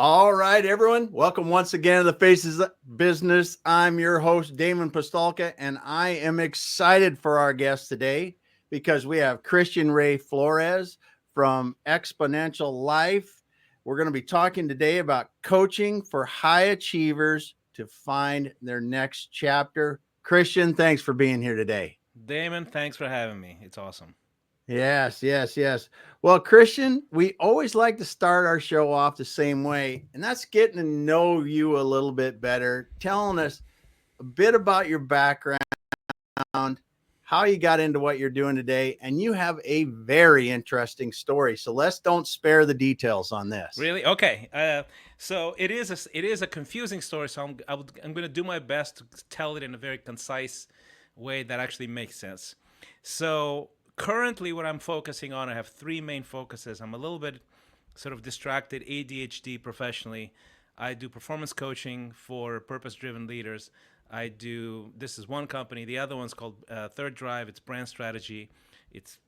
All right, everyone. Welcome once again to the Faces of Business. I'm your host, Damon Pistolka, and I am excited for our guest today because we have Christian Ray Flores from Xponential Life. We're going to be talking today about coaching for high achievers to find their next chapter. Christian, thanks for being here today. Damon, thanks for having me. It's awesome. Yes. Well, Christian, we always like to start our show off the same way, and that's getting to know you a little bit better, telling us a bit about your background, how you got into what you're doing today, and you have a very interesting story. So let's don't spare the details on this. Really? Okay. So it is a confusing story. So I'm going to do my best to tell it in a very concise way that actually makes sense. So currently, what I'm focusing on, I have three main focuses. I'm a little bit sort of distracted, ADHD professionally. I do performance coaching for purpose-driven leaders. This is one company. The other one's called Third Drive. It's brand strategy.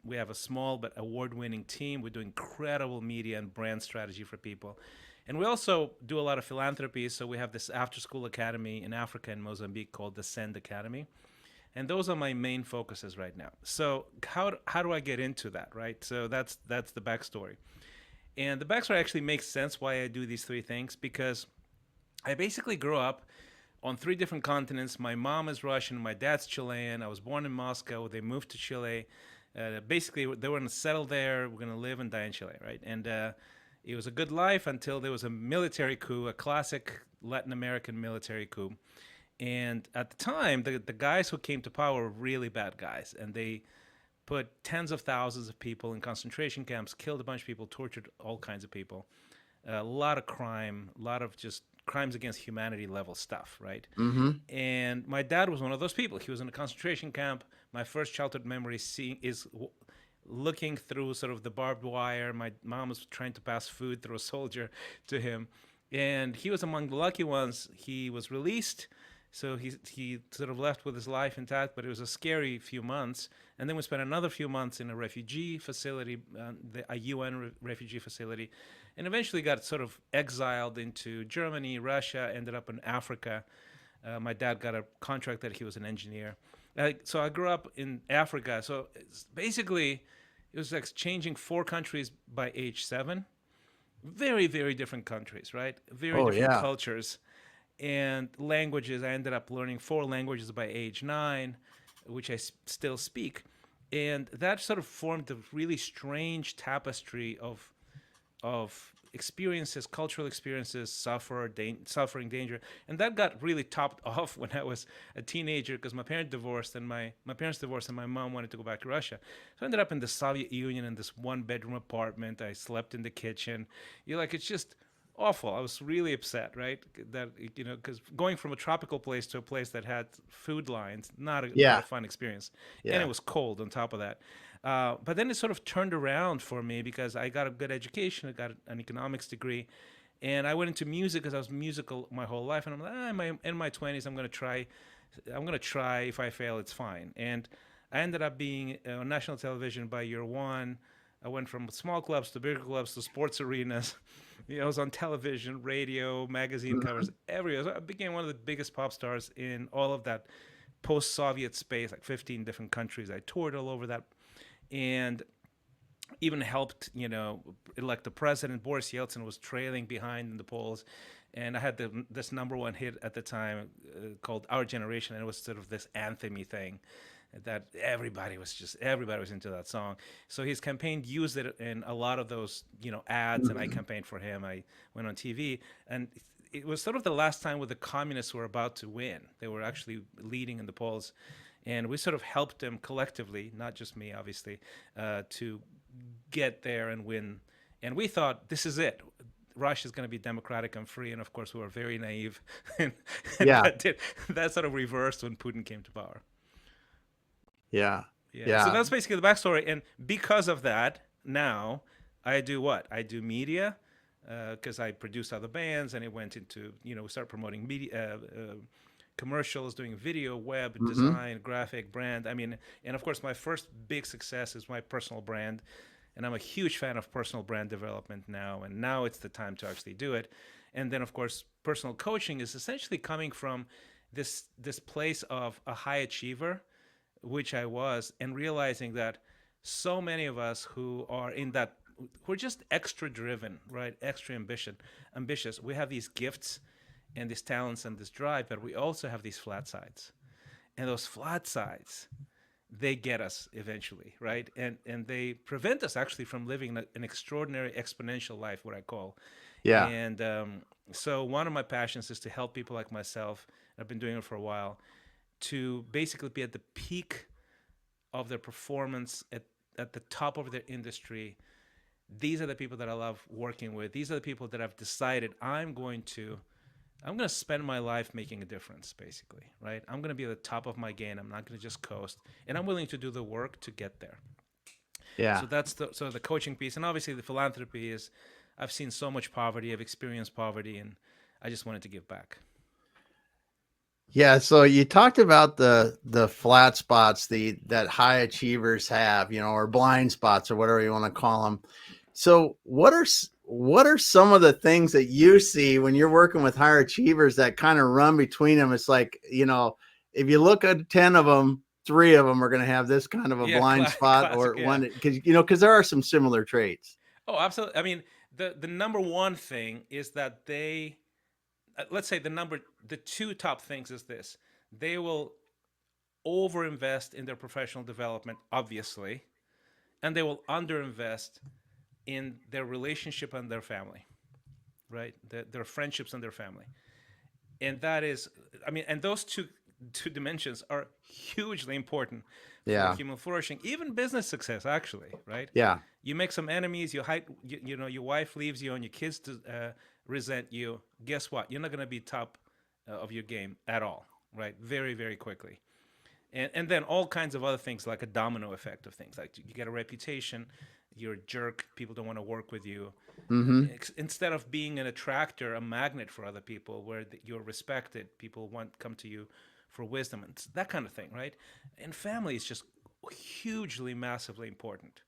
We have a small but award-winning team. We do incredible media and brand strategy for people. And we also do a lot of philanthropy. So we have this after-school academy in Africa and Mozambique called the Send Academy. And those are my main focuses right now. So how do I get into that, right? So that's the backstory. And the backstory actually makes sense why I do these three things, because I basically grew up on three different continents. My mom is Russian, my dad's Chilean. I was born in Moscow. They moved to Chile. Basically, they were going to settle there. We're going to live and die in Chile, right? And it was a good life until there was a military coup, a classic Latin American military coup. And at the time, the guys who came to power were really bad guys, and they put tens of thousands of people in concentration camps, killed a bunch of people, tortured all kinds of people. A lot of crime, a lot of just crimes against humanity level stuff, right? Mm-hmm. And my dad was one of those people. He was in a concentration camp. My first childhood memory is looking through sort of the barbed wire. My mom was trying to pass food through a soldier to him, and he was among the lucky ones. He was released, so he sort of left with his life intact, but it was a scary few months. And then we spent another few months in a refugee facility, a UN refugee facility, and eventually got sort of exiled into Germany, Russia, ended up in Africa. My dad got a contract that he was an engineer. So I grew up in Africa. So basically, it was like changing four countries by age 7. Very, very different countries, right? Very Oh, different yeah. cultures and languages. I ended up learning 4 languages by age 9, which I still speak. And that sort of formed a really strange tapestry of experiences, cultural experiences, suffering, danger, and that got really topped off when I was a teenager because my parents divorced, and my parents divorced, and my mom wanted to go back to Russia. So I ended up in the Soviet Union in this one-bedroom apartment. I slept in the kitchen. It's just awful. I was really upset, right? That because going from a tropical place to a place that had food lines, not a Yeah. fun experience, and it Yeah. was cold on top of that. But then it sort of turned around for me because I got a good education. I got an economics degree, and I went into music because I was musical my whole life. And I'm like, in my 20s, I'm gonna try. I'm gonna try. If I fail, it's fine. And I ended up being on national television by year one. I went from small clubs to bigger clubs to sports arenas. I was on television, radio, magazine covers, Mhm. everywhere. So I became one of the biggest pop stars in all of that post-Soviet space, like 15 different countries. I toured all over that, and even helped, elect the president. Boris Yeltsin was trailing behind in the polls, and I had this number one hit at the time called "Our Generation," and it was sort of this anthemy thing that everybody was into that song. So his campaign used it in a lot of those ads, and I Mhm. campaigned for him. I went on TV, and it was sort of the last time where the communists were about to win. They were actually leading in the polls, and we sort of helped them collectively, not just me, obviously, to get there and win. And we thought, this is it. Russia is going to be democratic and free, and of course, we were very naive, and Yeah. that sort of reversed when Putin came to power. Yeah. Yeah, so Yeah. that's basically the backstory, and because of that, now I do what? I do media because I produced other bands, and it went into start promoting media. Commercials, doing video, web Hmm. design, graphic, brand. I mean, and of course, my first big success is my personal brand, and I'm a huge fan of personal brand development now. And now it's the time to actually do it. And then, of course, personal coaching is essentially coming from this place of a high achiever, which I was, and realizing that so many of us who are in that, we're just extra driven, right? Extra ambitious. We have these gifts and these talents and this drive, but we also have these flat sides. And those flat sides, they get us eventually, right? And they prevent us actually from living an extraordinary exponential life, what I call. Yeah. And so one of my passions is to help people like myself. I've been doing it for a while, to basically be at the peak of their performance, at the top of their industry. These are the people that I love working with. These are the people that I've decided I'm going to spend my life making a difference, basically, right? I'm going to be at the top of my game. I'm not going to just coast, and I'm willing to do the work to get there. Yeah. So that's the coaching piece, and obviously the philanthropy is, I've seen so much poverty, I've experienced poverty, and I just wanted to give back. Yeah, so you talked about the flat spots that high achievers have, or blind spots or whatever you want to call them. So what are some of the things that you see when you're working with higher achievers that kind of run between them? It's like, if you look at 10 of them, 3 of them are going to have this kind of a Yeah, blind spot, classic. or Yeah. one, because there are some similar traits. Oh, absolutely. I mean, the number one thing is that they, let's say the two top things is this: they will overinvest in their professional development, obviously, and they will underinvest in their relationship and their family, right? Their friendships and their family. And that is, I mean, and those two dimensions are hugely important for Yeah. human flourishing, even business success, actually, right? Yeah. You make some enemies, your wife leaves you, and your kids resent you. Guess what? You're not going to be top of your game at all, right? Very, very quickly. And then all kinds of other things, like a domino effect of things, like you get a reputation, you're a jerk, people don't want to work with you. Mm-hmm. Instead of being an attractor, a magnet for other people, where you're respected, people come to you for wisdom and that kind of thing, right? And family is just hugely, massively important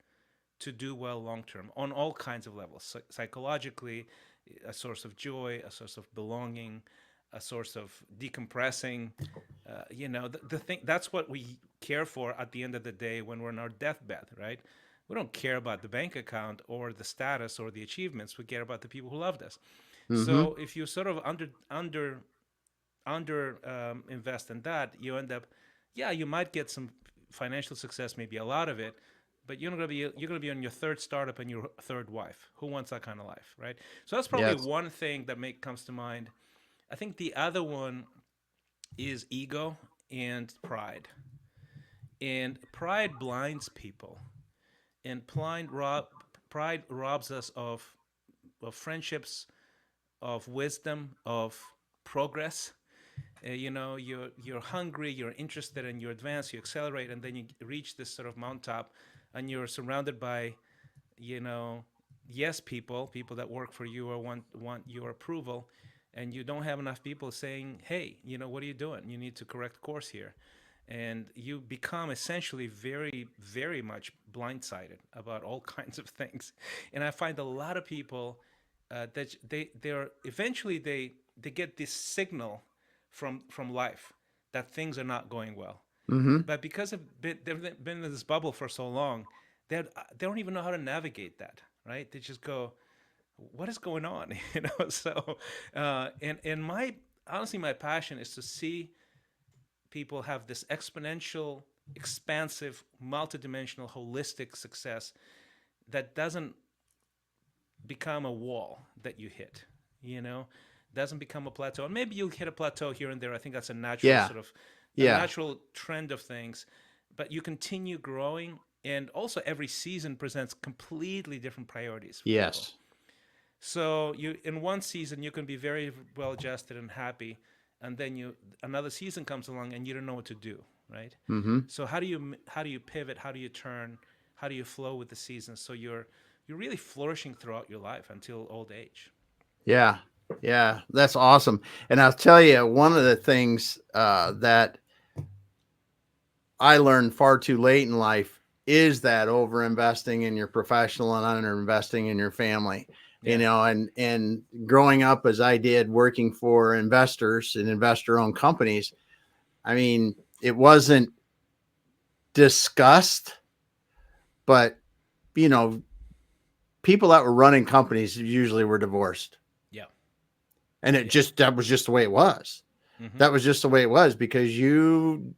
to do well long term on all kinds of levels. Psychologically, a source of joy, a source of belonging, a source of decompressing. The thing, that's what we care for at the end of the day when we're on our deathbed, right? We don't care about the bank account or the status or the achievements. We care about the people who loved us. Mm-hmm. So if you sort of under invest in that, you end up, yeah, you might get some financial success, maybe a lot of it, but you're gonna be on your third startup and your third wife. Who wants that kind of life, right? So that's probably Yes. one thing that comes to mind. I think the other one is ego and pride. And pride blinds people, and pride robs us of friendships, of wisdom, of progress. You're hungry, you're interested, and you advance, you accelerate, and then you reach this sort of mountaintop, and you're surrounded by, you know, yes people that work for you or want your approval, and you don't have enough people saying, hey, what are you doing? You need to correct course here. And you become essentially very, very much blindsided about all kinds of things. And I find a lot of people that they're eventually they get this signal from life that things are not going well, Mm-hmm. but because they've been in this bubble for so long, they don't even know how to navigate that, right? They just go, what is going on? So and my honestly, my passion is to see people have this exponential, expansive, multidimensional, holistic success that doesn't become a wall that you hit, you know, doesn't become a plateau. And maybe you'll hit a plateau here and there. I think that's a natural Yeah. sort of a Yeah. natural trend of things, but you continue growing. And also every season presents completely different priorities for people. Yes. So you in one season you can be very well adjusted and happy, and then another season comes along and you don't know what to do, right? Mm-hmm. So how do you pivot? How do you turn? How do you flow with the seasons? So you're really flourishing throughout your life until old age. Yeah. Yeah. That's awesome. And I'll tell you, one of the things that I learned far too late in life is that over investing in your professional and under investing in your family. Yeah. and growing up as I did, working for investors and investor-owned companies, I mean, it wasn't discussed, but you know, people that were running companies usually were divorced. Yeah. And Yeah. that was just the way it was. Mm-hmm. That was just the way it was, because you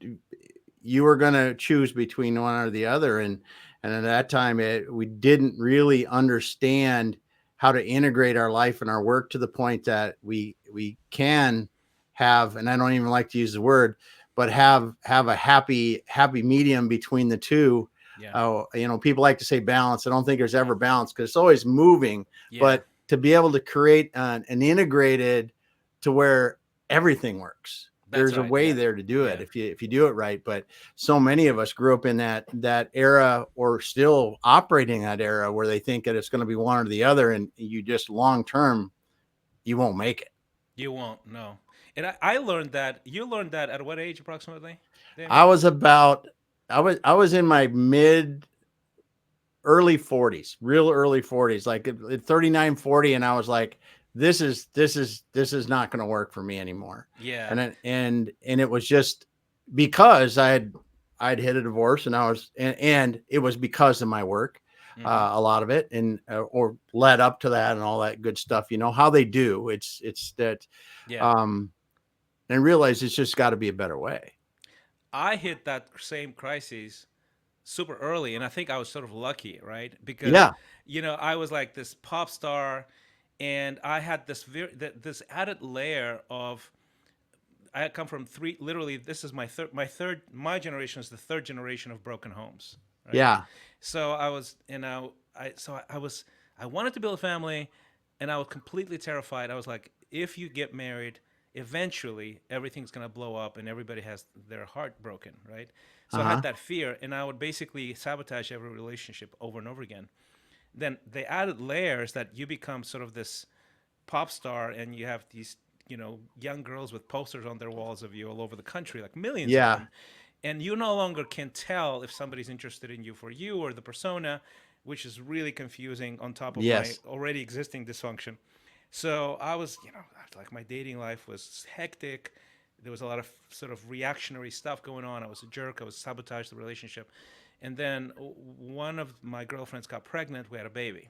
were going to choose between one or the other. And at that time, we didn't really understand how to integrate our life and our work to the point that we can have, and I don't even like to use the word, but have a happy medium between the two. Yeah. People like to say balance. I don't think there's ever balance, because it's always moving. Yeah. But to be able to create an integrated to where everything works, That's there's a right. way Yeah. there to do it Yeah. if you do it right. But so many of us grew up in that era, or still operating that era, where they think that it's going to be one or the other, and you just long term you won't make it. You won't. No. And I learned that. You learned that at what age approximately, I Damon? was about I was in my mid early 40s, real early 40s, like at 39, 40, and I was like, this is not going to work for me anymore. Yeah. And it was just because I'd hit a divorce, and and it was because of my work, Mm-hmm. a lot of it, and or led up to that and all that good stuff. You know how they do. It's that, Yeah. um, and realize it's just got to be a better way. I hit that same crisis super early, and I think I was sort of lucky, right? Because Yeah. I was like this pop star, and I had this added layer of I had come from three. Literally, this is my generation is the third generation of broken homes, right? Yeah. So I was, I was, I wanted to build a family, and I was completely terrified. I was like, if you get married, eventually everything's gonna blow up, and everybody has their heart broken, right? So I had Uh-huh. that fear, and I would basically sabotage every relationship over and over again. Then they added layers that you become sort of this pop star, and you have these young girls with posters on their walls of you all over the country, like millions of Yeah. them, and you no longer can tell if somebody's interested in you for you or the persona, which is really confusing on top of my Yes. already existing dysfunction. So I was, like my dating life was hectic. There was a lot of sort of reactionary stuff going on. I was a jerk. I was sabotaged the relationship. And then one of my girlfriends got pregnant. We had a baby.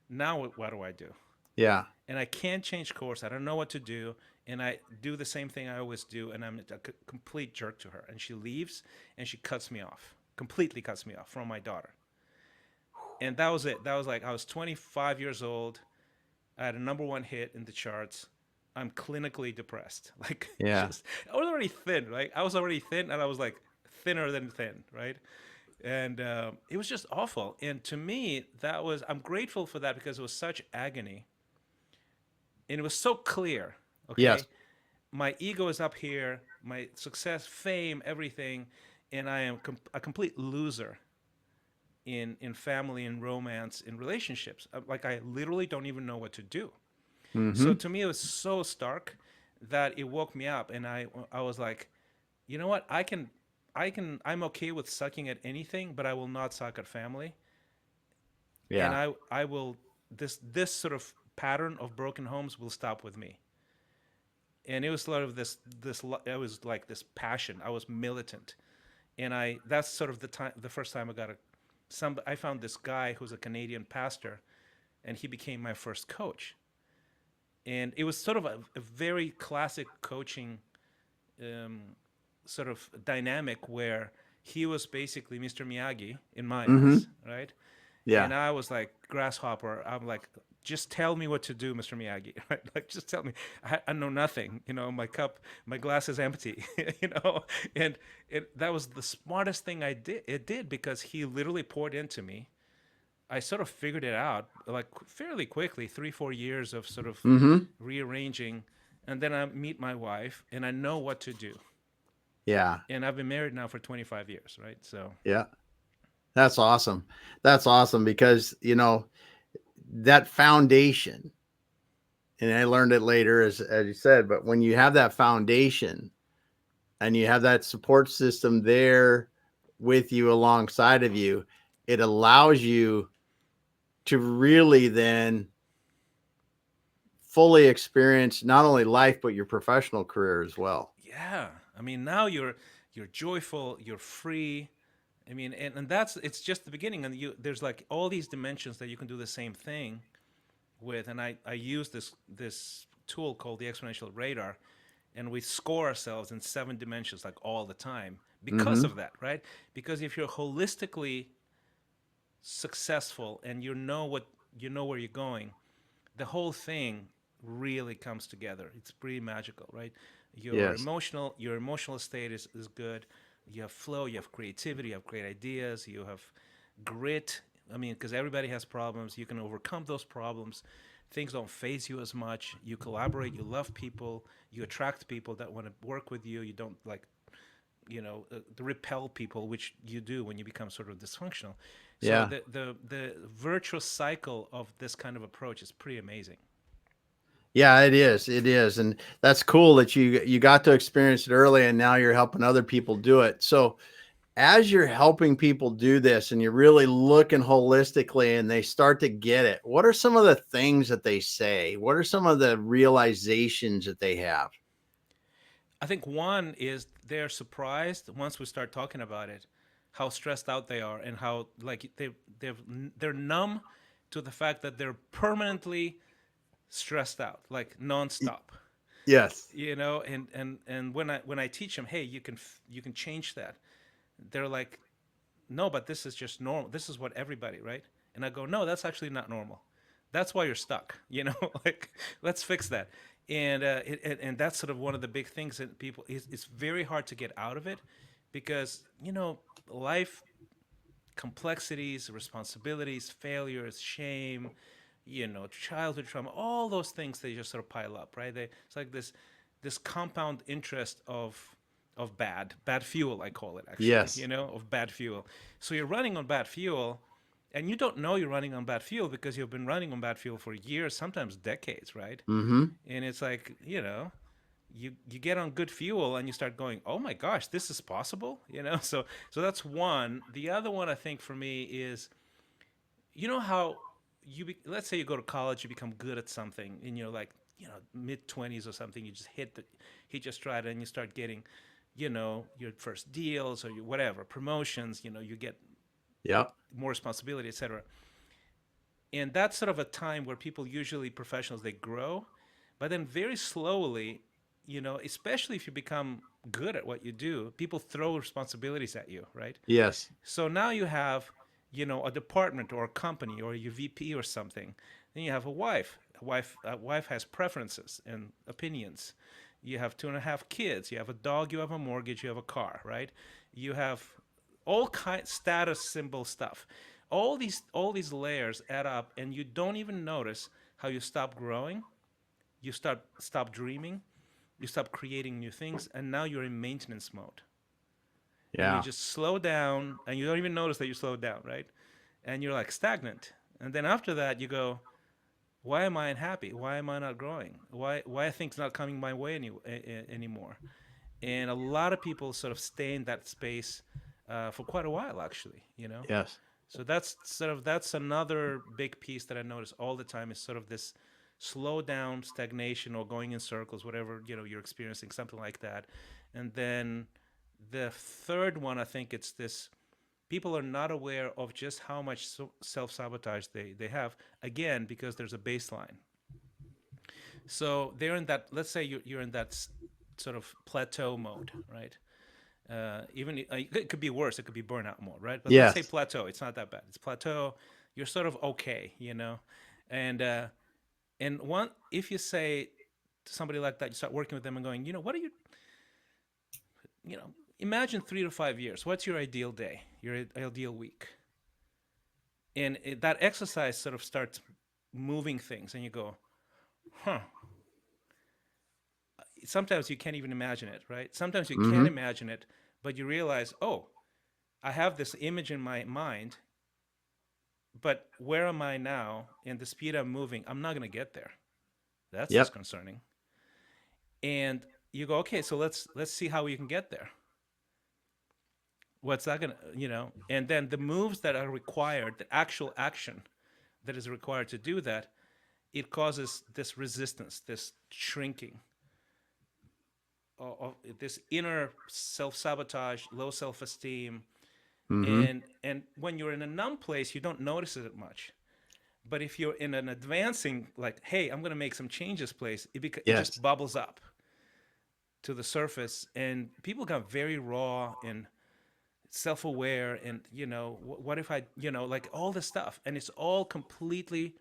Now what do I do? Yeah. And I can't change course. I don't know what to do. And I do the same thing I always do. And I'm a complete jerk to her. And she leaves and she cuts me off, completely cuts me off from my daughter. And that was it. That was like, I was 25 years old. I had a number one hit in the charts. I'm clinically depressed. Like, Yeah. just, I was already thin, right? I was already thin, and I was like thinner than thin, right? And it was just awful. And to me, I'm grateful for that because it was such agony. And it was so clear, Yes. okay? My ego is up here, my success, fame, everything, and I am a complete loser in family and romance in relationships. Like, I literally don't even know what to do. So Mm-hmm. to me, it was so stark that it woke me up, and I was like, you know what? I'm okay with sucking at anything, but I will not suck at family. And Yeah. I will this sort of pattern of broken homes will stop with me. And it was sort of this it was like this passion. I was militant, and that's sort of the first time I got I found this guy who's a Canadian pastor, and he became my first coach. And it was sort of a very classic coaching um, sort of dynamic where he was basically Mr. Miyagi in my Mm-hmm. eyes, right? Yeah. And I was like grasshopper. I'm like, just tell me what to do, Mr. Miyagi. Right? Like, just tell me. I know nothing. My glass is empty. And that was the smartest thing I did. It did because he literally poured into me. I sort of figured it out like fairly quickly, 3-4 years of sort of Mm-hmm. rearranging, and then I meet my wife, and I know what to do. Yeah. And I've been married now for 25 years, right? So Yeah. That's awesome. That's awesome, because, that foundation, and I learned it later, as you said, but when you have that foundation and you have that support system there with you, alongside of you, it allows you to really then fully experience not only life but your professional career as well. Yeah, I mean, now you're joyful, you're free. I mean, and that's it's just the beginning, and there's like all these dimensions that you can do the same thing with. And I use this tool called the exponential radar, and we score ourselves in 7 dimensions like all the time because Mm-hmm. of that, right? Because if you're holistically successful and you know where you're going, the whole thing really comes together. It's pretty magical, right? Yes. Your emotional state is good. You have flow, you have creativity, you have great ideas, you have grit. I mean, because everybody has problems, you can overcome those problems. Things don't phase you as much. You collaborate, you love people, you attract people that want to work with you. You don't like repel people, which you do when you become sort of dysfunctional. So Yeah. the virtuous cycle of this kind of approach is pretty amazing. Yeah, it is. It is. And that's cool that you got to experience it early and now you're helping other people do it. So as you're helping people do this and you're really looking holistically and they start to get it, what are some of the things that they say? What are some of the realizations that they have? I think one is they're surprised once we start talking about it, how stressed out they are and how like they're numb to the fact that they're permanently stressed out, like Y- nonstop. Yes. And when I teach them, hey, you can change that. They're like, no, but this is just normal. This is what everybody, right? And I go, no, that's actually not normal. That's why you're stuck. Like let's fix that. And that's sort of one of the big things that people. It's very hard to get out of it, because life complexities, responsibilities, failures, shame, childhood trauma, all those things, they just sort of pile up, right? It's like this compound interest of bad fuel, I call it, actually, Yes. of bad fuel. So you're running on bad fuel, and you don't know you're running on bad fuel because you've been running on bad fuel for years, sometimes decades, right? Mm-hmm. And it's like, you get on good fuel and you start going, oh my gosh, this is possible, so that's one. The other one, I think, for me is, how let's say you go to college, you become good at something, and you're like, mid 20s or something, you just hit your stride, and you start getting, your first deals, or your whatever promotions, you get Yep. more responsibility, etc. And that's sort of a time where people, usually professionals, they grow, but then very slowly, especially if you become good at what you do, people throw responsibilities at you, right? Yes. So now you have, a department or a company or your VP or something. Then you have a wife. A wife has preferences and opinions. You have 2.5 kids. You have a dog. You have a mortgage. You have a car. Right? You have all kind status symbol stuff. All these layers add up, and you don't even notice how you stop growing. You stop dreaming. You stop creating new things, and now you're in maintenance mode, and you Yeah. just slow down, and you don't even notice that you slowed down, right? And you're like stagnant. And then after that, you go, why am I unhappy? Why am I not growing? Why are things not coming my way anymore? And a lot of people sort of stay in that space for quite a while, actually. Yes. So that's another big piece that I notice all the time, is sort of this slow down, stagnation, or going in circles, whatever you're experiencing, something like that. And then the third one, I think it's this: people are not aware of just how much self sabotage they have. Again, because there's a baseline. So they're in that. Let's say you're in that sort of plateau mode, right? Even it could be worse. It could be burnout mode, right? But let's say Yes. plateau. It's not that bad. It's plateau. You're sort of okay. And one, if you say to somebody like that, you start working with them and going, what are imagine 3 to 5 years. What's your ideal day? Your ideal week? And that exercise sort of starts moving things, and you go, huh. Sometimes you can't even imagine it, right? Sometimes you can Mm-hmm. imagine it, but you realize, oh, I have this image in my mind, but where am I now? And the speed I'm moving, I'm not going to get there. That's Yep. disconcerting. And you go, okay, so let's see how we can get there. What's that gonna? And then the moves that are required, the actual action that is required to do that, it causes this resistance, this shrinking, of this inner self-sabotage, low self-esteem. Mm-hmm. And when you're in a numb place, you don't notice it much. But if you're in an advancing, like, hey, I'm going to make some changes place, it just Yes. bubbles up to the surface, and people got very raw and self-aware, and what if I, like all this stuff, and it's all completely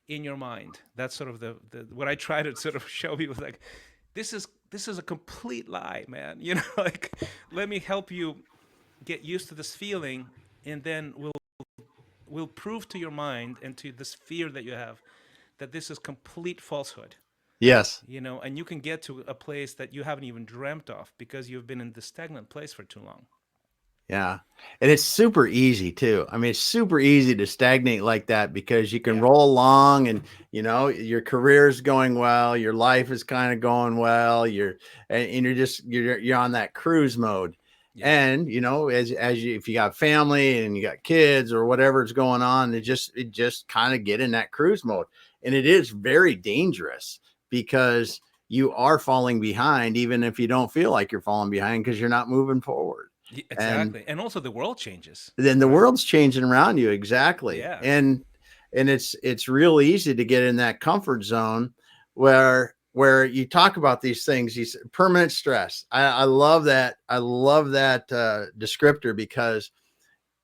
in your mind. That's sort of the what I try to sort of show people, like, this is a complete lie, man. Like, let me help you get used to this feeling, and then we'll prove to your mind and to this fear that you have that this is complete falsehood. Yes. And you can get to a place that you haven't even dreamt of because you've been in this stagnant place for too long. Yeah. And it's super easy too. I mean, it's super easy to stagnate like that because you can Yeah. roll along and, your career's going well, your life is kind of going well, and you're on that cruise mode. Yeah. And, as you, if you got family and you got kids or whatever's going on, it just kind of get in that cruise mode. And it is very dangerous because you are falling behind, even if you don't feel like you're falling behind because you're not moving forward. And Exactly. And also the world changes, then the right? world's changing around you. Exactly. Yeah. And it's real easy to get in that comfort zone where you talk about these things, these permanent stress. I love that. I love that descriptor, because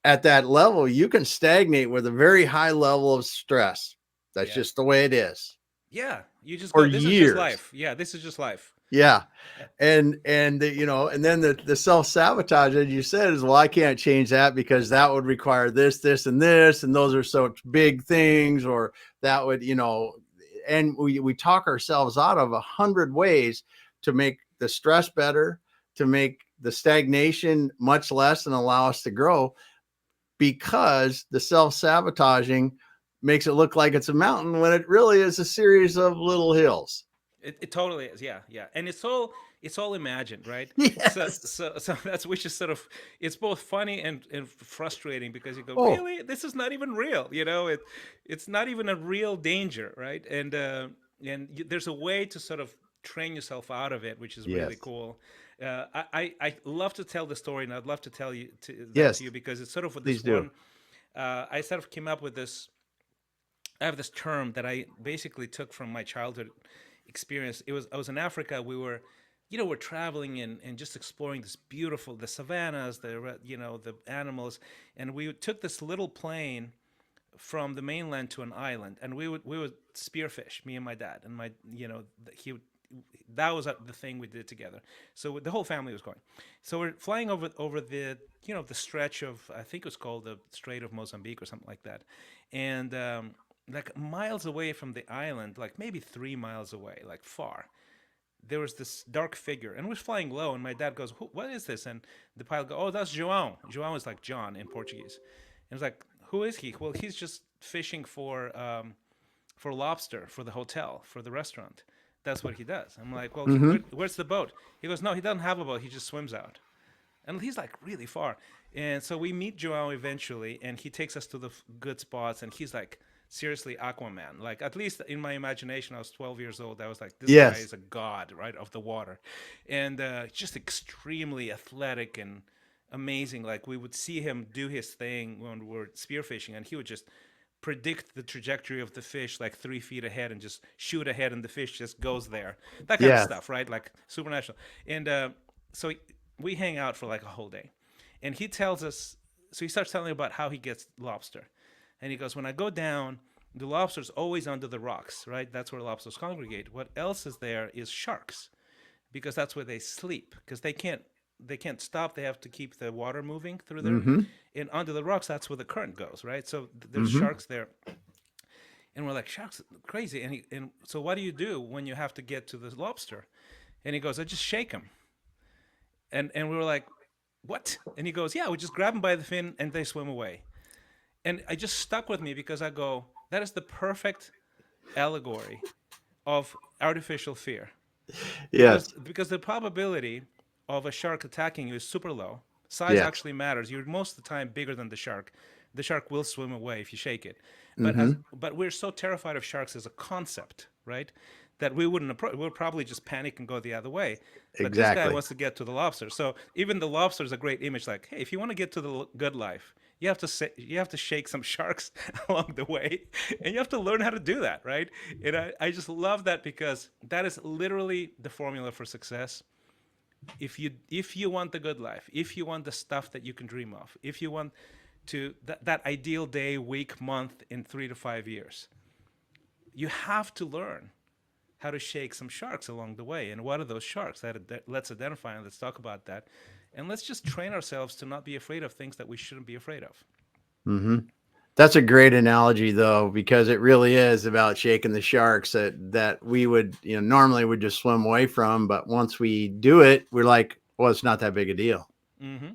at that level you can stagnate with a very high level of stress. That's Yeah. just the way it is Yeah. You just for go, this is just years. life. Yeah, this is just life. Yeah. Yeah. And then the self-sabotage, as you said, is, well, I can't change that because that would require this and this, and those are such big things, or that would, and we talk ourselves out of 100 ways to make the stress better, to make the stagnation much less and allow us to grow, because the self-sabotaging makes it look like it's a mountain when it really is a series of little hills. It totally is. Yeah, yeah. And it's all imagined, right? So Yes. so so that's, which is sort of, it's both funny and frustrating, because you go, Oh, really, this is not even real. It's not even a real danger, right? And there's a way to sort of train yourself out of it, which is yes. really cool. I love to tell the story, and I'd love to tell you that Yes. to you, because it's sort of with Please this do. one. I sort of came up with this. I have this term that I basically took from my childhood experience. I was in Africa. We're traveling and just exploring the savannas, the animals, and we took this little plane from the mainland to an island, and we would spearfish, me and my dad, and he that was the thing we did together. So the whole family was going. So we're flying over the stretch of, I think it was called the Strait of Mozambique or something like that, and like miles away from the island, like maybe 3 miles away, like far, there was this dark figure, and we're flying low. And my dad goes, "What is this?" And the pilot goes, "Oh, that's João. João is like John in Portuguese." And it's like, "Who is he?" "Well, he's just fishing for lobster for the hotel, for the restaurant. That's what he does." I'm like, "Well, Mm-hmm. where's the boat?" He goes, "No, he doesn't have a boat. He just swims out." And he's like really far. And so we meet Joao eventually, and he takes us to the good spots, and he's like seriously Aquaman. Like, at least in my imagination, I was 12 years old. I was like, this guy Yes. is a god, right, of the water, and just extremely athletic and amazing. Like, we would see him do his thing when we were spearfishing, and he would just predict the trajectory of the fish like 3 feet ahead and just shoot ahead, and the fish just goes there. That kind of Yes. stuff, right? Like supernatural. And so we hang out for like a whole day, and he tells us. So he starts telling me about how he gets lobster, and he goes, "When I go down, the lobster's always under the rocks, right? That's where lobsters congregate. What else is there is sharks, because that's where they sleep, because they can't stop. They have to keep the water moving through there. Mm-hmm. And under the rocks, that's where the current goes, right? So there's Mm-hmm. sharks there." And we're like, "Sharks, crazy." And so what do you do when you have to get to the lobster? And he goes, "I just shake him." And we were like, "What?" And he goes, "Yeah, we just grab them by the fin and they swim away." And it just stuck with me, because I go, that is the perfect allegory of artificial fear, because Yes. because the probability of a shark attacking you is super low. Size Yes. actually matters. You're most of the time bigger than the shark. The shark will swim away if you shake it. Mm-hmm. But we're so terrified of sharks as a concept, right? That we wouldn't we'll probably just panic and go the other way. But this guy Exactly. wants to get to the lobster. So even the lobster is a great image. Like, hey, if you want to get to the good life, you have to shake some sharks along the way, and you have to learn how to do that, right? And I just love that because that is literally the formula for success. If you want the good life, if you want the stuff that you can dream of, if you want that ideal day, week, month in 3 to 5 years, you have to learn how to shake some sharks along the way. And what are those sharks? Let's identify and let's talk about that. And let's just train ourselves to not be afraid of things that we shouldn't be afraid of. Mm-hmm. That's a great analogy, though, because it really is about shaking the sharks that we would, normally would just swim away from. But once we do it, we're like, well, it's not that big a deal. Mm-hmm.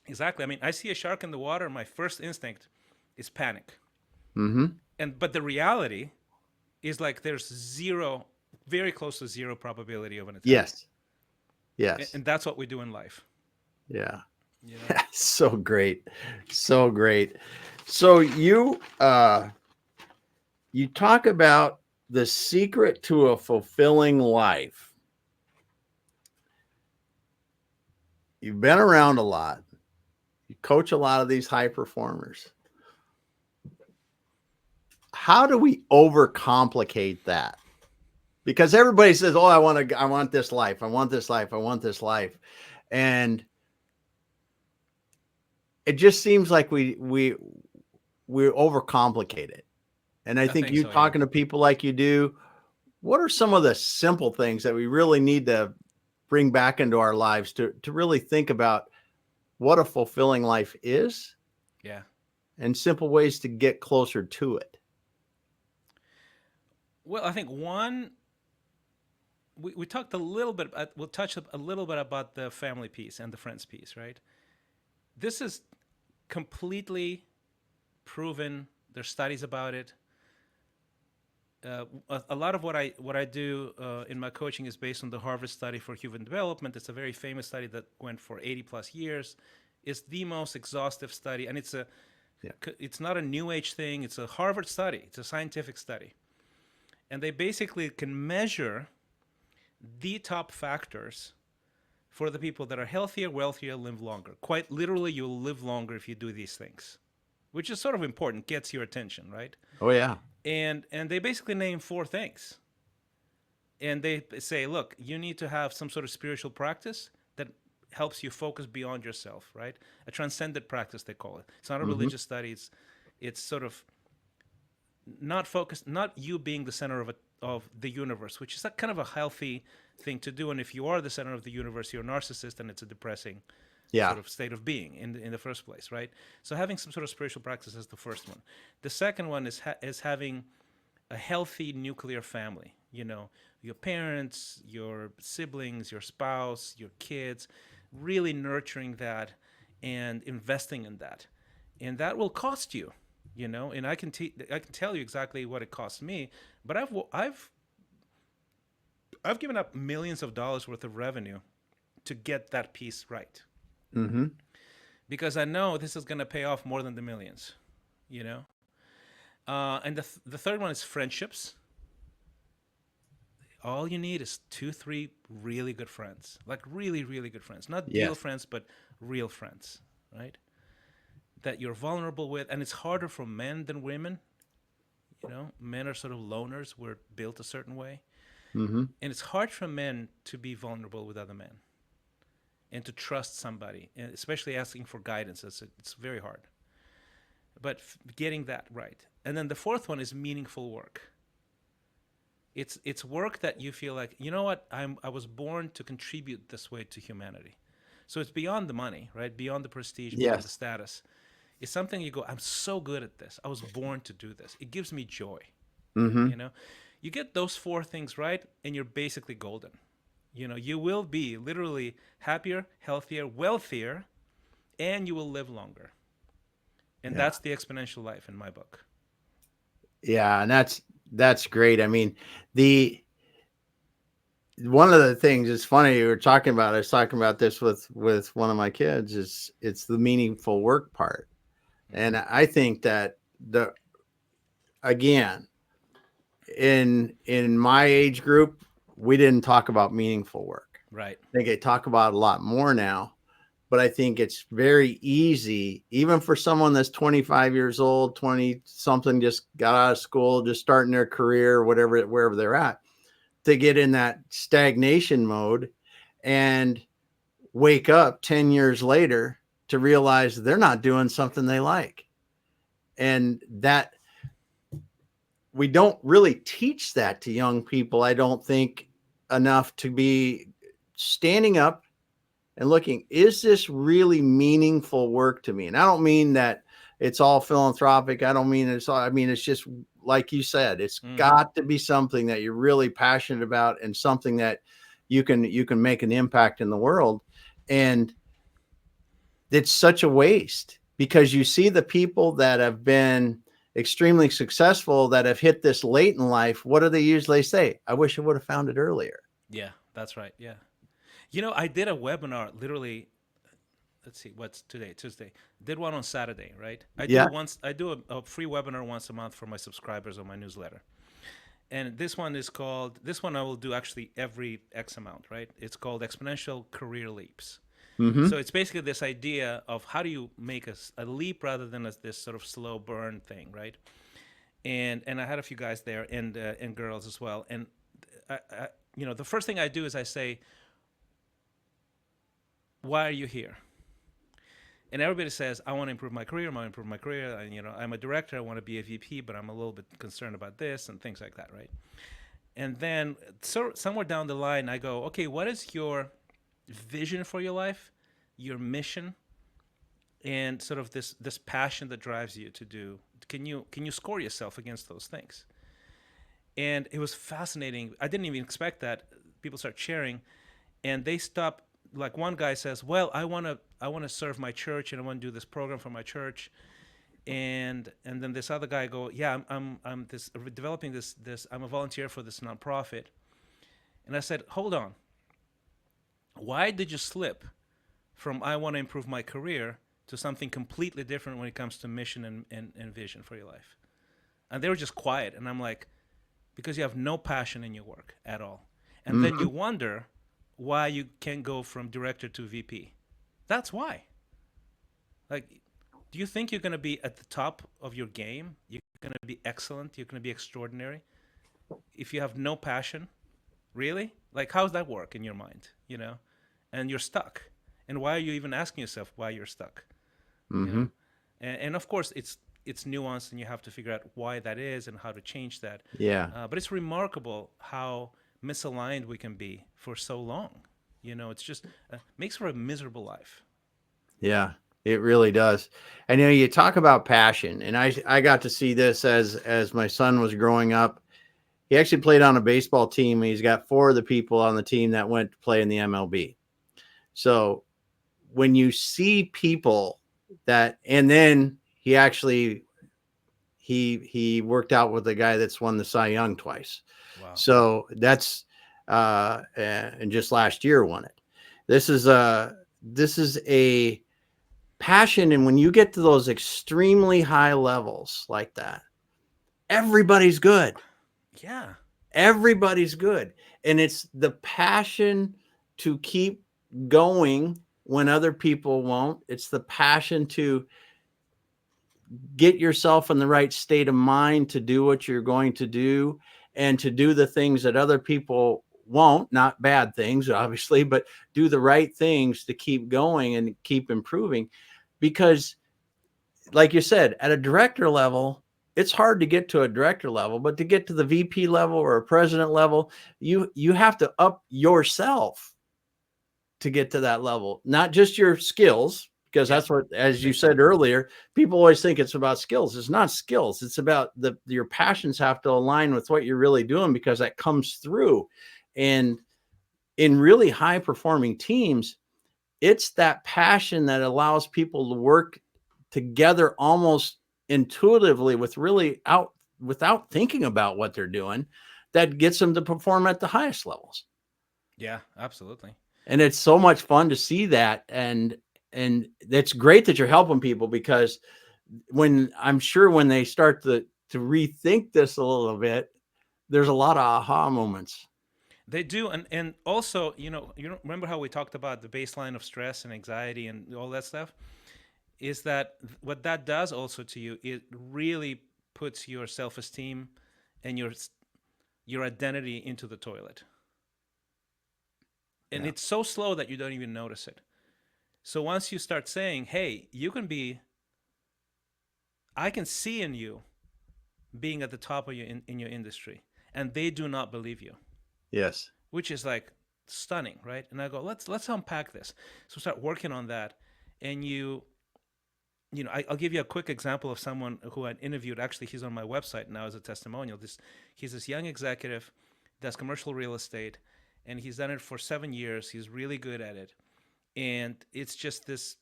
Exactly. I mean, I see a shark in the water. My first instinct is panic. Mm-hmm. But the reality is like there's zero, very close to zero probability of an attack. Yes. Yes. And that's what we do in life. Yeah. You know. So great. So great. So you talk about the secret to a fulfilling life. You've been around a lot. You coach a lot of these high performers. How do we overcomplicate that? Because everybody says, "Oh, I want this life. I want this life. I want this life." And it just seems like we overcomplicate it. And I I think think you so. Yeah. talking to people like you do, what are some of the simple things that we really need to bring back into our lives to really think about what a fulfilling life is Yeah. and simple ways to get closer to it? Well, I think one, we talked a little bit, we'll touch a little bit about the family piece and the friends piece, right? This is completely proven. There's studies about it. A lot of what I do in my coaching is based on the Harvard study for human development. It's a very famous study that went for 80 plus years. It's the most exhaustive study, and Yeah. it's not a new age thing. It's a Harvard study. It's a scientific study, and they basically can measure the top factors for the people that are healthier, wealthier, live longer. Quite literally, you'll live longer if you do these things, which is sort of important, gets your attention, right? Oh yeah. And they basically name four things. And they say, look, you need to have some sort of spiritual practice that helps you focus beyond yourself, right? A transcendent practice, they call it. It's not a Mm-hmm. religious study. It's sort of not focused, not you being the center of the universe, which is a kind of a healthy thing to do. And if you are the center of the universe, you're a narcissist, and it's a depressing Yeah. sort of state of being in the first place, right? So having some sort of spiritual practice is the first one. The second one is having a healthy nuclear family. You know, your parents, your siblings, your spouse, your kids, really nurturing that and investing in that, and that will cost you. You know, and I can tell you exactly what it cost me, but I've given up millions of dollars worth of revenue to get that piece right, Mm-hmm. because I know this is going to pay off more than the millions, you know? And the third one is friendships. All you need is 2, 3 really good friends, like really, really good friends, not deal Yes. friends, but real friends, right? That you're vulnerable with. And it's harder for men than women. You know, men are sort of loners. We're built a certain way. Mm-hmm. And it's hard for men to be vulnerable with other men and to trust somebody, and especially asking for guidance. It's very hard. But getting that right. And then the fourth one is meaningful work. It's work that you feel like, you know what, I was born to contribute this way to humanity. So it's beyond the money, right? Beyond the prestige, beyond the Yes. status. It's something you go, I'm so good at this. I was born to do this. It gives me joy. Mm-hmm. You know, you get those four things right, and you're basically golden. You know, you will be literally happier, healthier, wealthier, and you will live longer. And Yeah. that's the exponential life in my book. Yeah. And that's great. I mean, the one of the things, it's funny you were talking about, I was talking about this with one of my kids, is it's the meaningful work part. And I think that the again, in my age group, we didn't talk about meaningful work. Right. I think I talk about it a lot more now, but I think it's very easy, even for someone that's 25 years old, 20 something, just got out of school, just starting their career, whatever, wherever they're at, to get in that stagnation mode and wake up 10 years later to realize they're not doing something they like. And that we don't really teach that to young people, I don't think, enough to be standing up and looking, is this really meaningful work to me? And I don't mean that it's all philanthropic. I don't mean it's all, I mean, it's just like you said, it's got to be something that you're really passionate about and something that you can make an impact in the world. And it's such a waste, because you see the people that have been extremely successful that have hit this late in life. What do they usually say? I wish I would have found it earlier. Yeah, that's right. Yeah. You know, I did a webinar literally. Let's see, what's today? Tuesday. Did one on Saturday, right? Yeah. I do a free webinar once a month for my subscribers on my newsletter. And this one I will do actually every X amount, right? It's called Exponential Career Leaps. Mm-hmm. So it's basically this idea of how do you make a leap rather than this sort of slow burn thing, right? And I had a few guys there and girls as well. And the first thing I do is I say, why are you here? And everybody says, I want to improve my career. I want to improve my career. And, I'm a director. I want to be a VP, but I'm a little bit concerned about this and things like that, right? And then somewhere down the line, I go, okay, what is your vision for your life, your mission, and sort of this passion that drives you to do? Can you score yourself against those things? And it was fascinating. I didn't even expect that. People start sharing, and they stop. Like one guy says, well, I want to serve my church, and I want to do this program for my church. And then this other guy go, yeah, I'm developing this I'm a volunteer for this nonprofit. And I said, hold on. Why did you slip from I want to improve my career to something completely different when it comes to mission and vision for your life? And they were just quiet. And I'm like, because you have no passion in your work at all. And then you wonder why you can't go from director to VP. That's why. Like, do you think you're going to be at the top of your game? You're going to be excellent? You're going to be extraordinary? If you have no passion? Really? Like, how does that work in your mind? And you're stuck. And why are you even asking yourself why you're stuck? And of course, it's nuanced, and you have to figure out why that is and how to change that. Yeah. But it's remarkable how misaligned we can be for so long. It's just makes for a miserable life. Yeah, it really does. And you talk about passion, and I got to see this as my son was growing up. He actually played on a baseball team. He's got 4 of the people on the team that went to play in the MLB. So when you see people that, and then he actually he worked out with the guy that's won the Cy Young twice. Wow. So that's and just last year won it. This is a passion, and when you get to those extremely high levels like that, everybody's good. Yeah. Everybody's good. And it's the passion to keep going when other people won't. It's the passion to get yourself in the right state of mind to do what you're going to do, and to do the things that other people won't, not bad things, obviously, but do the right things to keep going and keep improving. Because like you said, at a director level, it's hard to get to a director level, but to get to the VP level or a president level, you have to up yourself to get to that level, not just your skills, because that's what, as you said earlier, people always think it's about skills. It's not skills. It's about your passions have to align with what you're really doing, because that comes through. And in really high performing teams, it's that passion that allows people to work together almost intuitively without thinking about what they're doing, that gets them to perform at the highest levels. Yeah, absolutely. And it's so much fun to see that. And it's great that you're helping people, because when I'm sure when they start to rethink this a little bit, there's a lot of aha moments. They do, and also, remember how we talked about the baseline of stress and anxiety and all that stuff? Is that what that does also to you? It really puts your self-esteem and your identity into the toilet, and Yeah. it's so slow that you don't even notice it. So once you start saying, "Hey, you can be," I can see in you being at the top of in your industry, and they do not believe you, Yes. which is like stunning, right? And I go, let's unpack this. So start working on that, and I'll give you a quick example of someone who I interviewed. Actually, he's on my website now as a testimonial. He's this young executive, does commercial real estate, and he's done it for 7 years. He's really good at it, and it's just this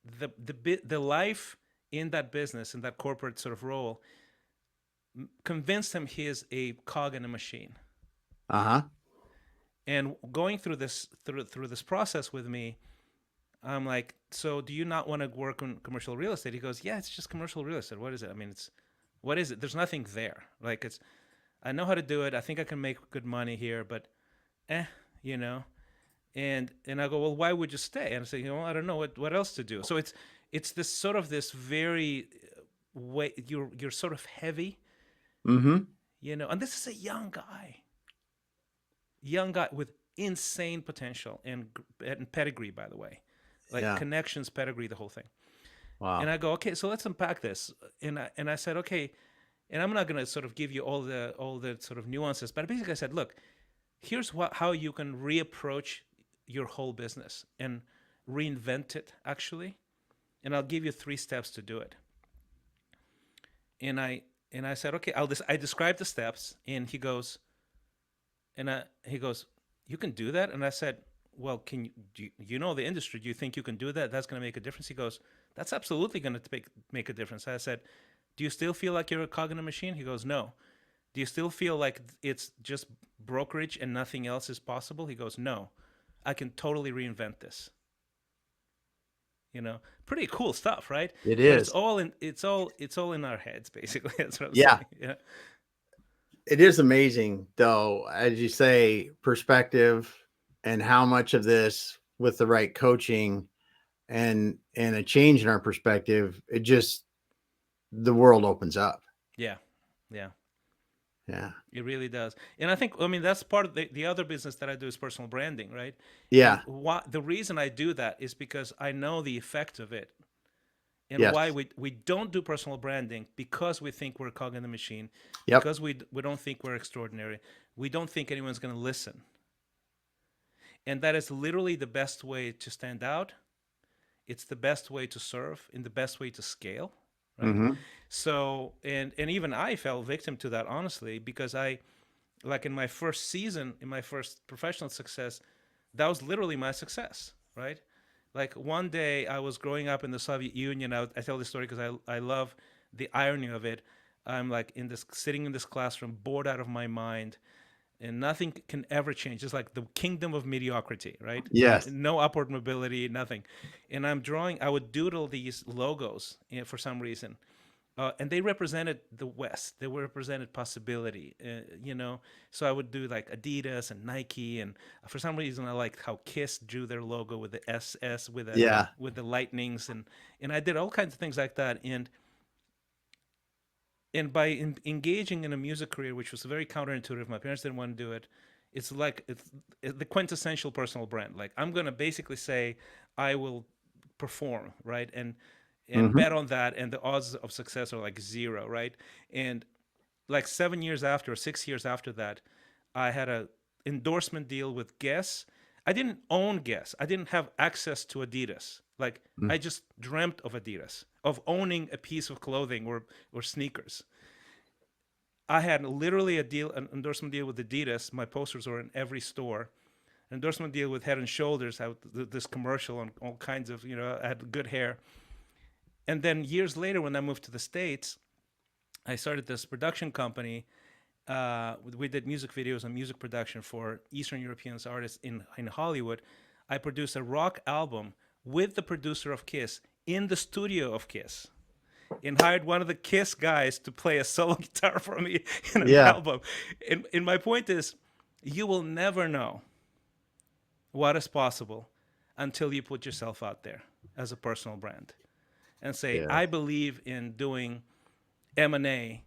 the life in that business, in that corporate sort of role, convinced him he is a cog in a machine. Uh-huh. And going through this process with me, I'm like, so do you not want to work on commercial real estate? He goes, yeah, it's just commercial real estate. What is it? I mean, what is it? There's nothing there. Like I know how to do it. I think I can make good money here, but, eh, you know. And I go, well, why would you stay? And I say, I don't know what else to do. So it's this very way you're sort of heavy, Mm-hmm. And this is a young guy with insane potential and pedigree, by the way, like Yeah. connections, pedigree, the whole thing. And Wow. I go, okay, so let's unpack this. And I said, okay, and I'm not gonna sort of give you all the sort of nuances, but basically I said, look, here's how you can reapproach your whole business and reinvent it actually, and I'll give you 3 steps to do it. And I said, okay, I described the steps, and he goes, you can do that? And I said, well, do you know the industry? Do you think you can do that? That's going to make a difference? He goes, that's absolutely going to make a difference. I said, do you still feel like you're a cog in a machine? He goes, no. Do you still feel like it's just brokerage and nothing else is possible? He goes, no. I can totally reinvent this. Pretty cool stuff, right? It But it's is. all in our heads, basically. That's what I'm Yeah. saying. Yeah. It is amazing, though, as you say, perspective, and how much of this with the right coaching and a change in our perspective, the world opens up. Yeah. Yeah. Yeah. It really does. And I mean, that's part of the other business that I do is personal branding, right? And Yeah. the reason I do that is because I know the effect of it, and Yes. why we don't do personal branding, because we think we're a cog in the machine, Yep. because we don't think we're extraordinary. We don't think anyone's going to listen. And that is literally the best way to stand out. It's the best way to serve and the best way to scale, right? Mm-hmm. So, and even I fell victim to that, honestly, because like in my first season, in my first professional success, that was literally my success, right? Like one day I was growing up in the Soviet Union. I tell this story because I love the irony of it. I'm like sitting in this classroom, bored out of my mind, and nothing can ever change. It's like the kingdom of mediocrity, right? Yes. No upward mobility, nothing. And I would doodle these logos, for some reason, and they represented the West. They represented possibility, So I would do like Adidas and Nike, and for some reason I liked how Kiss drew their logo with the SS Yeah. with the lightnings, and I did all kinds of things like that. And by engaging in a music career, which was very counterintuitive, my parents didn't want to do it. It's like it's the quintessential personal brand. Like I'm gonna basically say I will perform, right, and Mm-hmm. bet on that, and the odds of success are like zero, right? And like 7 years after, or 6 years after that, I had a endorsement deal with Guess. I didn't own Guess. I didn't have access to Adidas. Like I just dreamt of Adidas, of owning a piece of clothing or sneakers. I had literally an endorsement deal with Adidas. My posters were in every store. An endorsement deal with Head and Shoulders. This commercial on all kinds of, I had good hair. And then years later, when I moved to the States, I started this production company, we did music videos and music production for Eastern European artists in Hollywood. I produced a rock album with the producer of Kiss in the studio of Kiss, and hired one of the Kiss guys to play a solo guitar for me in an Yeah. album. And my point is, you will never know what is possible until you put yourself out there as a personal brand and say, Yeah. I believe in doing M&A.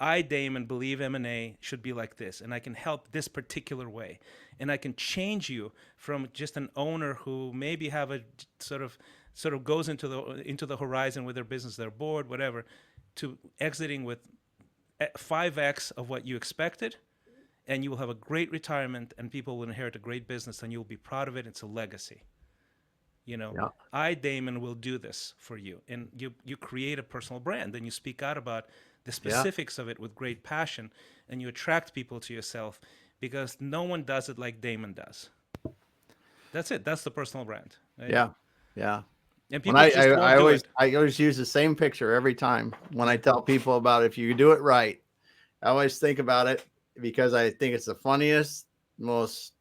I, Damon, believe M&A should be like this, and I can help this particular way. And I can change you from just an owner who maybe have a sort of goes into the horizon with their business, they're bored, whatever, to exiting with 5x of what you expected, and you will have a great retirement, and people will inherit a great business, and you'll be proud of it. It's a legacy. Yeah. I, Damon, will do this for you. And you create a personal brand, and you speak out about the Yeah. specifics of it with great passion, and you attract people to yourself because no one does it like Damon does. That's it. That's the personal brand. Right? Yeah. Yeah. And When people just won't do it. I always use the same picture every time when I tell people about if you do it right. I always think about it because I think it's the funniest, most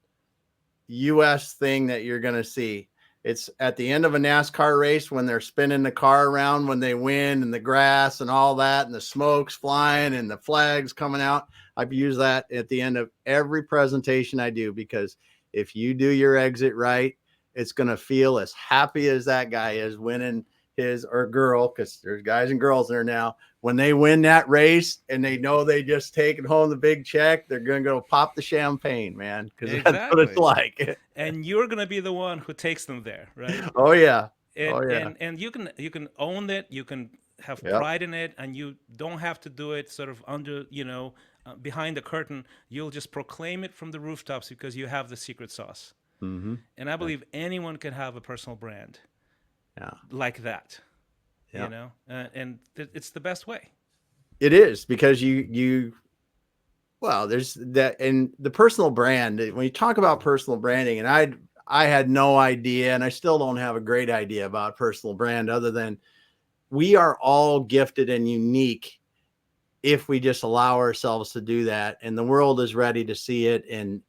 US thing that you're going to see. It's at the end of a NASCAR race when they're spinning the car around when they win, and the grass and all that, and the smoke's flying and the flags coming out. I've used that at the end of every presentation I do, because if you do your exit right, it's going to feel as happy as that guy is winning his, or girl, because there's guys and girls there now. When they win that race and they know they just taken home the big check, they're going to go pop the champagne, man, because that's what it's Exactly. like. And you're going to be the one who takes them there, right? Oh yeah. and Oh yeah. and you can own it, you can have Yep. pride in it, and you don't have to do it sort of under, behind the curtain. You'll just proclaim it from the rooftops because you have the secret sauce. Mm-hmm. And I believe anyone can have a personal brand Yeah. like that, Yeah. and it's the best way. It is, because well, there's that in the personal brand. When you talk about personal branding, and I had no idea, and I still don't have a great idea about personal brand, other than we are all gifted and unique if we just allow ourselves to do that, and the world is ready to see it, and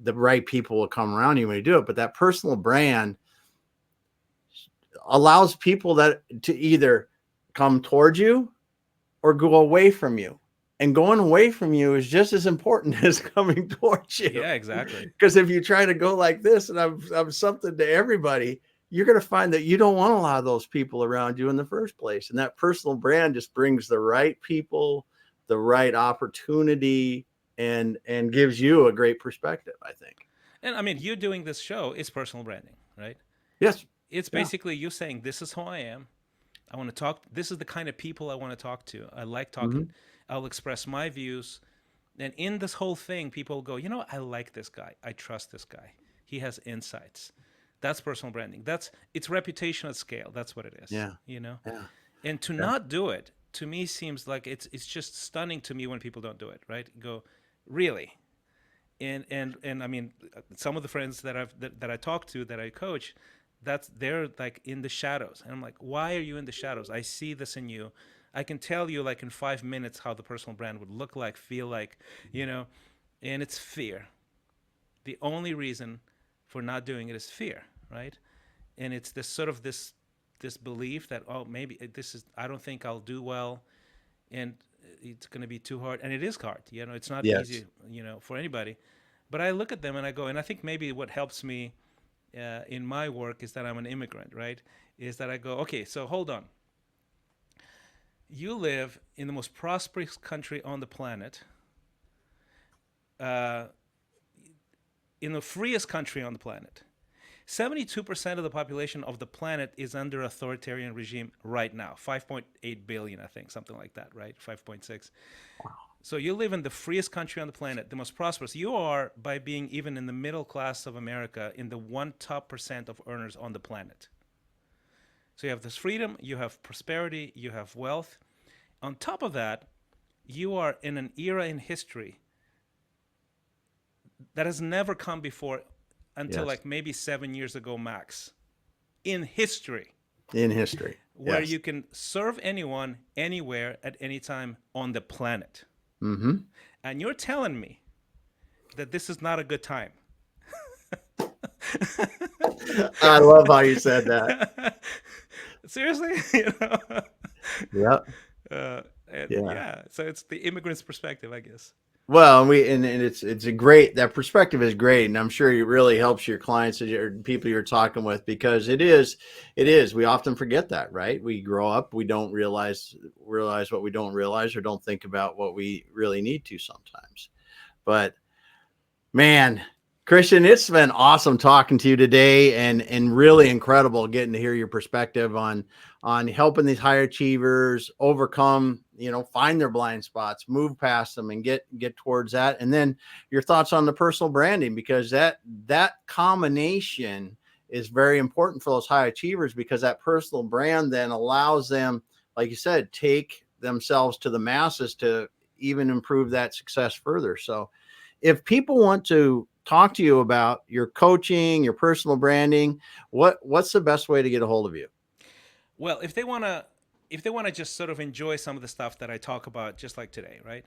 the right people will come around you when you do it. But that personal brand allows people that to either come towards you or go away from you. And going away from you is just as important as coming towards you. Yeah, exactly. Because if you try to go like this, and I'm something to everybody, you're going to find that you don't want a lot of those people around you in the first place. And that personal brand just brings the right people, the right opportunity, and gives you a great perspective, I think. And I mean, you doing this show is personal branding, right? Yes. It's Yeah. basically you saying, this is who I am. I want to talk. This is the kind of people I want to talk to. I like talking. Mm-hmm. I'll express my views. And in this whole thing, people go, I like this guy. I trust this guy. He has insights. That's personal branding. It's reputation at scale. That's what it is. Yeah. Yeah. Yeah. And to not do it, to me, seems like it's just stunning to me when people don't do it, right? Go, really? And I mean, some of the friends that I talk to, that I coach, they're like in the shadows, and I'm like, why are you in the shadows? I see this in you. I can tell you like in 5 minutes how the personal brand would look like, feel like, and it's fear. The only reason for not doing it is fear, right? And it's this sort of this belief that, oh, maybe I don't think I'll do well, and it's going to be too hard. And it is hard, it's not Yes. easy, for anybody. But I look at them and I go, and I think maybe what helps me in my work is that I'm an immigrant, right? Is that I go, okay, so hold on. You live in the most prosperous country on the planet, in the freest country on the planet. 72% of the population of the planet is under authoritarian regime right now. 5.8 billion, I think, something like that, right? 5.6. Wow. So you live in the freest country on the planet, the most prosperous. You are, by being even in the middle class of America, in the top 1% of earners on the planet. So you have this freedom, you have prosperity, you have wealth. On top of that, you are in an era in history that has never come before until like maybe 7 years ago max. In history. In history. Where you can serve anyone, anywhere, at any time on the planet. Mm-hmm. And you're telling me that this is not a good time. I love how you said that. Seriously, Yeah. uh, and Yeah. yeah. So it's the immigrant's perspective, I guess. Well, and it's a great, that perspective is great, and I'm sure it really helps your clients and your people you're talking with, because it is we often forget that, right? We grow up, we don't realize what we don't realize, or don't think about what we really need to sometimes. But man, Christian, it's been awesome talking to you today, and really incredible getting to hear your perspective on helping these high achievers overcome, find their blind spots, move past them, and get towards that. And then your thoughts on the personal branding, because that combination is very important for those high achievers, because that personal brand then allows them, like you said, take themselves to the masses to even improve that success further. So if people want to talk to you about your coaching, your personal branding, what's the best way to get a hold of you? Well, if they wanna just sort of enjoy some of the stuff that I talk about, just like today, right?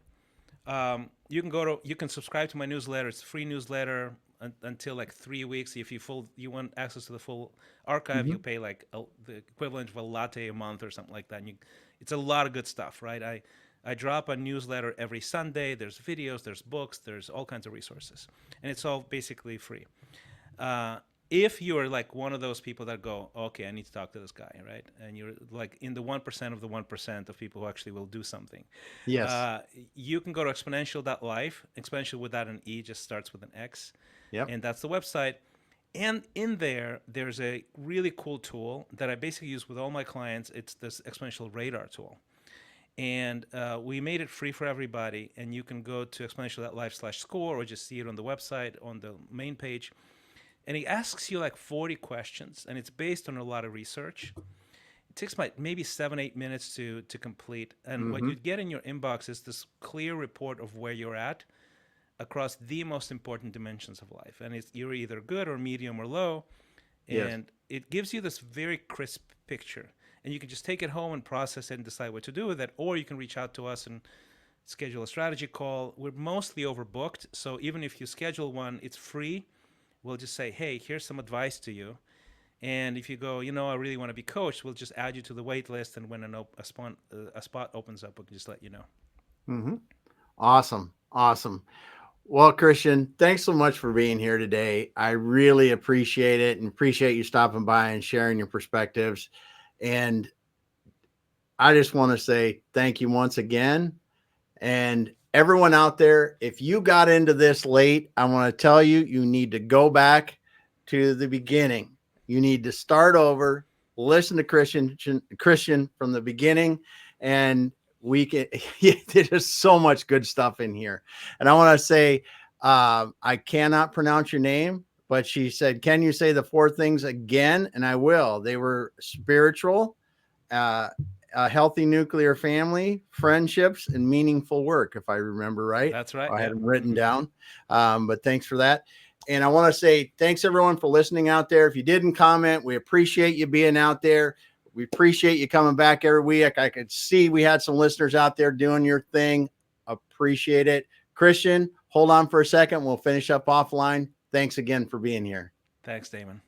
You can subscribe to my newsletter. It's a free newsletter until like 3 weeks. If you want access to the full archive, Mm-hmm. you pay like the equivalent of a latte a month or something like that. And it's a lot of good stuff, right? I drop a newsletter every Sunday. There's videos, there's books, there's all kinds of resources, and it's all basically free. Uh, if you're like one of those people that go, okay, I need to talk to this guy, right? And you're like in the 1% of the 1% of people who actually will do something, Yes. uh, you can go to exponential.life. Exponential without an E, just starts with an X. Yep. And that's the website. And in there, there's a really cool tool that I basically use with all my clients. It's this exponential radar tool. And we made it free for everybody. And you can go to exponential.life/score, or just see it on the website on the main page. And it asks you like 40 questions, and it's based on a lot of research. It takes maybe 7-8 minutes to complete, and what Mm-hmm. you get in your inbox is this clear report of where you're at across the most important dimensions of life, and you're either good or medium or low, Yes. and it gives you this very crisp picture, and you can just take it home and process it and decide what to do with it, or you can reach out to us and schedule a strategy call. We're mostly overbooked, so even if you schedule one, it's free. We'll just say, hey, here's some advice to you. And if you go, I really want to be coached, we'll just add you to the wait list. And when a spot opens up, we can just let you know. Mm-hmm. Awesome. Awesome. Well, Christian, thanks so much for being here today. I really appreciate it, and appreciate you stopping by and sharing your perspectives. And I just want to say thank you once again. And everyone out there, if you got into this late, I want to tell you, you need to go back to the beginning. You need to start over, listen to Christian from the beginning, and we can. There's so much good stuff in here. And I want to say, I cannot pronounce your name, but she said, "Can you say the 4 things again?" And I will. They were spiritual, uh, a healthy nuclear family, friendships, and meaningful work, if I remember right. That's right. I had Yeah. them written down. But thanks for that. And I want to say thanks everyone for listening out there. If you didn't comment, we appreciate you being out there. We appreciate you coming back every week. I could see we had some listeners out there doing your thing. Appreciate it. Christian, hold on for a second. We'll finish up offline. Thanks again for being here. Thanks, Damon.